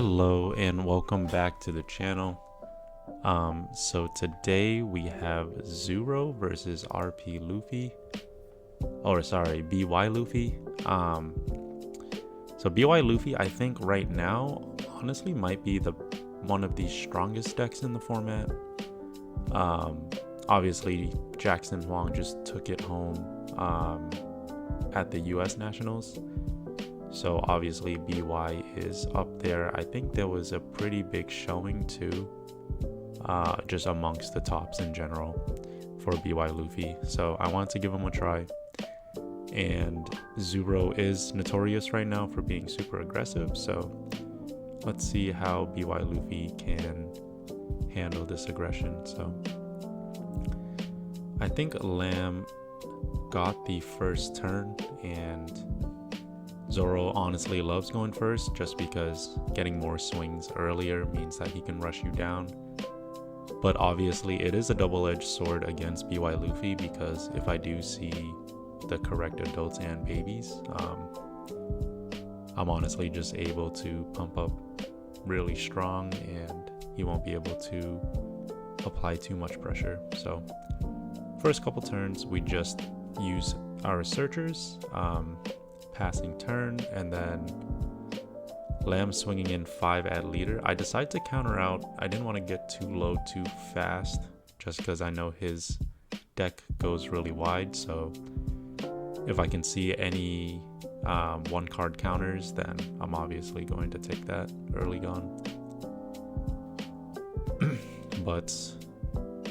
Hello and welcome back to the channel. So today we have Zoro versus RP Luffy, or sorry, BY Luffy. So BY Luffy, I think right now, honestly, might be one of the strongest decks in the format. Obviously, Jackson Huang just took it home at the U.S. Nationals. So obviously BY is up there. I think there was a pretty big showing too, just amongst the tops in general for BY Luffy. So I wanted to give him a try. And Zoro is notorious right now for being super aggressive. So let's see how BY Luffy can handle this aggression. So I think Lamb got the first turn, and Zoro honestly loves going first just because getting more swings earlier means that he can rush you down. But obviously it is a double-edged sword against BY Luffy, because if I do see the correct adults and babies, I'm honestly just able to pump up really strong and he won't be able to apply too much pressure. So first couple turns we just use our searchers, passing turn, and then Lamb swinging in 5 at leader. I decided to counter out. I didn't want to get too low too fast just because I know his deck goes really wide. So if I can see any one card counters, then I'm obviously going to take that early on. But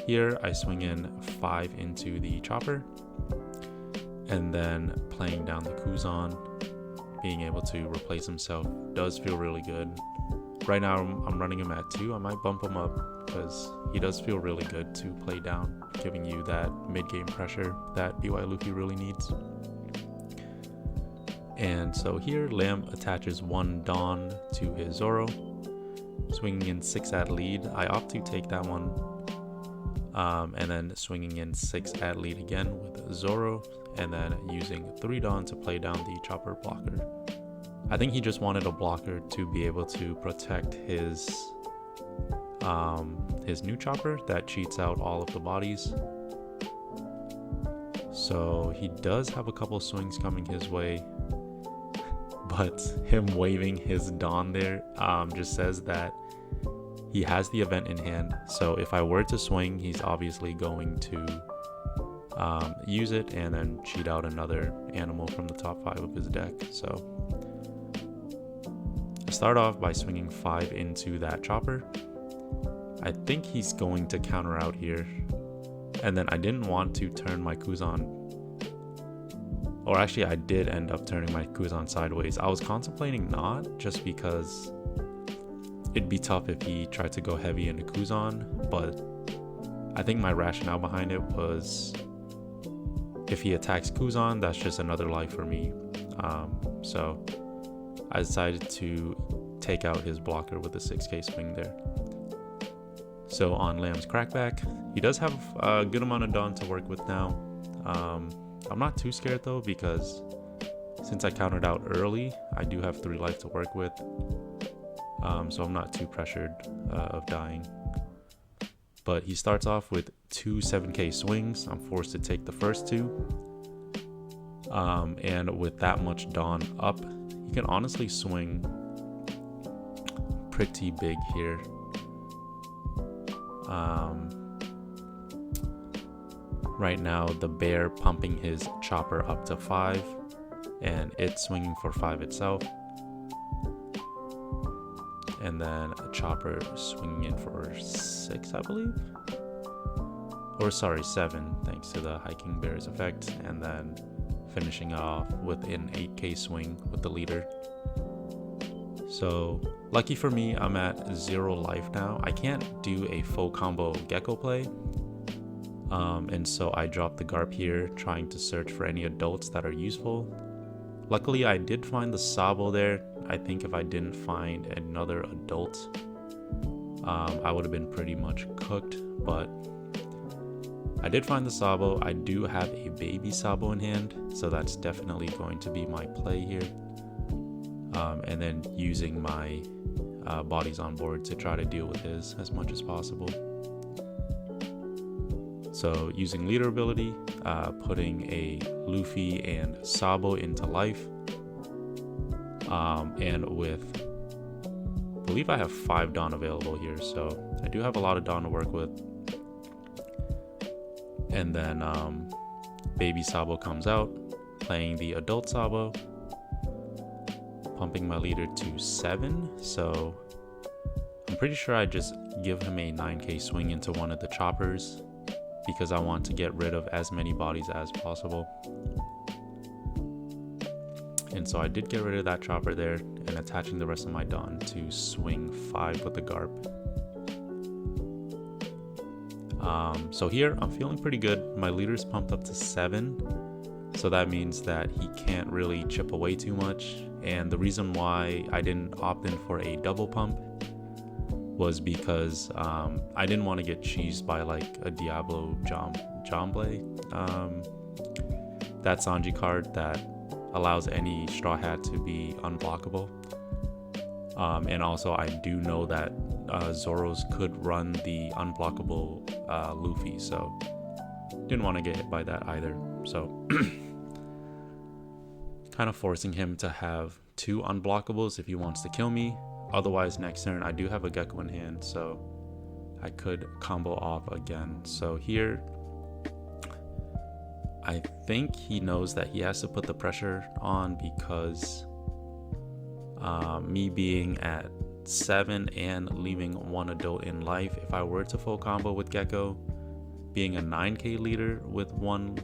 here I swing in 5 into the chopper, and then playing down the Kuzan, being able to replace himself does feel really good. Right now I'm running him at 2. I might bump him up because he does feel really good to play down, giving you that mid-game pressure that BY Luffy really needs. And so here Lamb attaches 1 Dawn to his Zoro, swinging in 6 at lead. I opt to take that one, and then swinging in 6 at lead again with Zoro, and then using 3 Dawn to play down the chopper blocker. I think he just wanted a blocker to be able to protect his new chopper that cheats out all of the bodies. So he does have a couple swings coming his way, but him waving his Dawn there just says that he has the event in hand. So if I were to swing, he's obviously going to use it and then cheat out another animal from the top 5 of his deck. So I start off by swinging 5 into that chopper. I think he's going to counter out here, and then I didn't want to turn my Kuzan, or actually I did end up turning my Kuzan sideways. I was contemplating not, just because it'd be tough if he tried to go heavy into Kuzan, but I think my rationale behind it was, if he attacks Kuzan, that's just another life for me. So I decided to take out his blocker with a 6k swing there. So on Lamb's crackback, he does have a good amount of Dawn to work with now. I'm not too scared though, because since I countered out early, I do have 3 life to work with. So I'm not too pressured of dying. But he starts off with 2 7k swings. I'm forced to take the first 2. And with that much Dawn up, he can honestly swing pretty big here. Right now, the bear pumping his chopper up to 5, and it's swinging for 5 itself. And then a chopper swinging in for 6, I believe, or sorry, 7, thanks to the hiking bear's effect, and then finishing off with an 8k swing with the leader. So lucky for me, I'm at 0 life now. I can't do a full combo gecko play, and so I dropped the Garp here, trying to search for any adults that are useful. Luckily I did find the Sabo there. I think if I didn't find another adult, I would have been pretty much cooked, but I did find the Sabo. I do have a baby Sabo in hand, so that's definitely going to be my play here. And then using my bodies on board to try to deal with his as much as possible. So using leader ability, putting a Luffy and Sabo into life, and with, I believe I have 5 Dawn available here, so I do have a lot of Dawn to work with. And then baby Sabo comes out, playing the adult Sabo, pumping my leader to 7. So I'm pretty sure I just give him a 9k swing into one of the choppers, because I want to get rid of as many bodies as possible. And so I did get rid of that chopper there and attaching the rest of my Dawn to swing 5 with the Garp. So here I'm feeling pretty good. My leader's pumped up to 7, so that means that he can't really chip away too much. And the reason why I didn't opt in for a double pump was because I didn't want to get cheesed by like a Diablo Jamble, that Sanji card that allows any Straw Hat to be unblockable. And also I do know that Zoro's could run the unblockable Luffy, so didn't want to get hit by that either. So kind of forcing him to have 2 unblockables if he wants to kill me. Otherwise, next turn I do have a Gecko in hand, so I could combo off again. So here, I think he knows that he has to put the pressure on, because me being at 7 and leaving 1 adult in life, if I were to full combo with Gecko, being a 9k leader with 1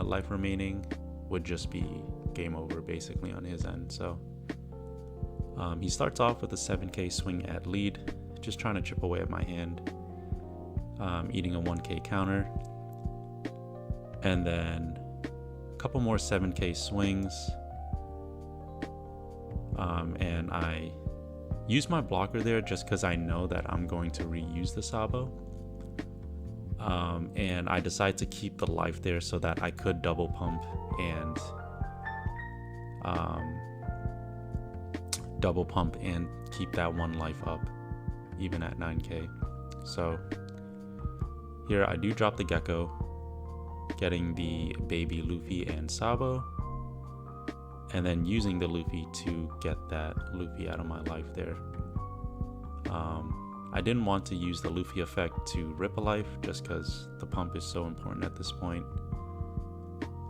life remaining would just be game over basically on his end. So he starts off with a 7k swing at lead, just trying to chip away at my hand, eating a 1k counter, and then a couple more 7k swings, and I use my blocker there just because I know that I'm going to reuse the Sabo, and I decide to keep the life there so that I could double pump and keep that 1 life up even at 9k. So here I do drop the Gecko, getting the baby Luffy and Sabo, and then using the Luffy to get that Luffy out of my life there. I didn't want to use the Luffy effect to rip a life just because the pump is so important at this point.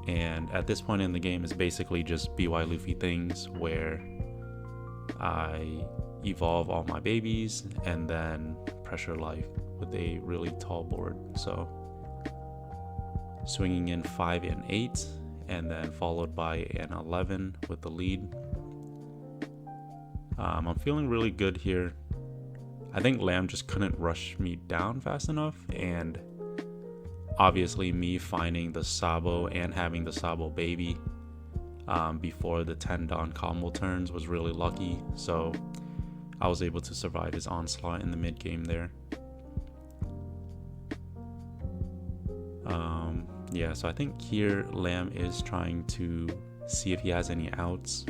And at this point in the game, it's basically just BY Luffy things where I evolve all my babies and then pressure life with a really tall board. So swinging in 5 and 8, and then followed by an 11 with the lead. I'm feeling really good here. I think Lamb just couldn't rush me down fast enough, and obviously me finding the Sabo and having the Sabo baby before the 10 Dawn combo turns was really lucky, so I was able to survive his onslaught in the mid game there. Yeah, so I think here Lamb is trying to see if he has any outs,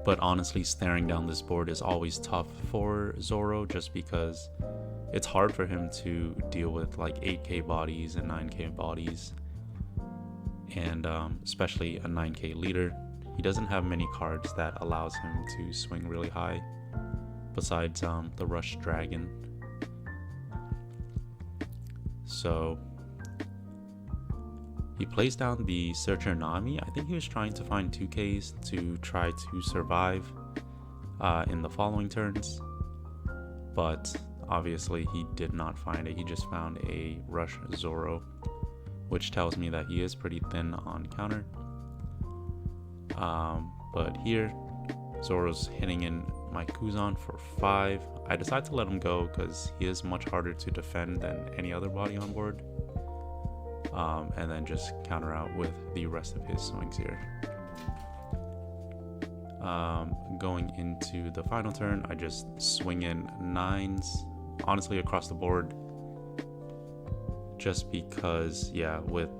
but honestly staring down this board is always tough for Zoro, just because it's hard for him to deal with like 8k bodies and 9k bodies, and especially a 9k leader. He doesn't have many cards that allows him to swing really high besides the Rush Dragon. So he plays down the Searcher Nami. I think he was trying to find 2Ks to try to survive in the following turns, but obviously he did not find it. He just found a Rush Zoro, which tells me that he is pretty thin on counter. But here Zoro's hitting in my Kuzan for 5. I decide to let him go because he is much harder to defend than any other body on board. And then just counter out with the rest of his swings here. Going into the final turn, I just swing in 9s, honestly across the board, just because, yeah, with,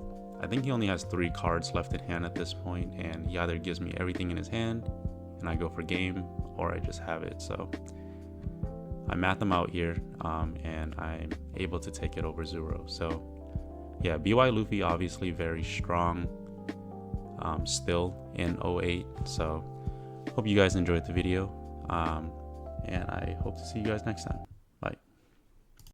I think he only has 3 cards left in hand at this point, and he either gives me everything in his hand and I go for game, or I just have it. So I math them out here, and I'm able to take it over Zoro. So yeah, BY Luffy obviously very strong still in 08. So hope you guys enjoyed the video, and I hope to see you guys next time.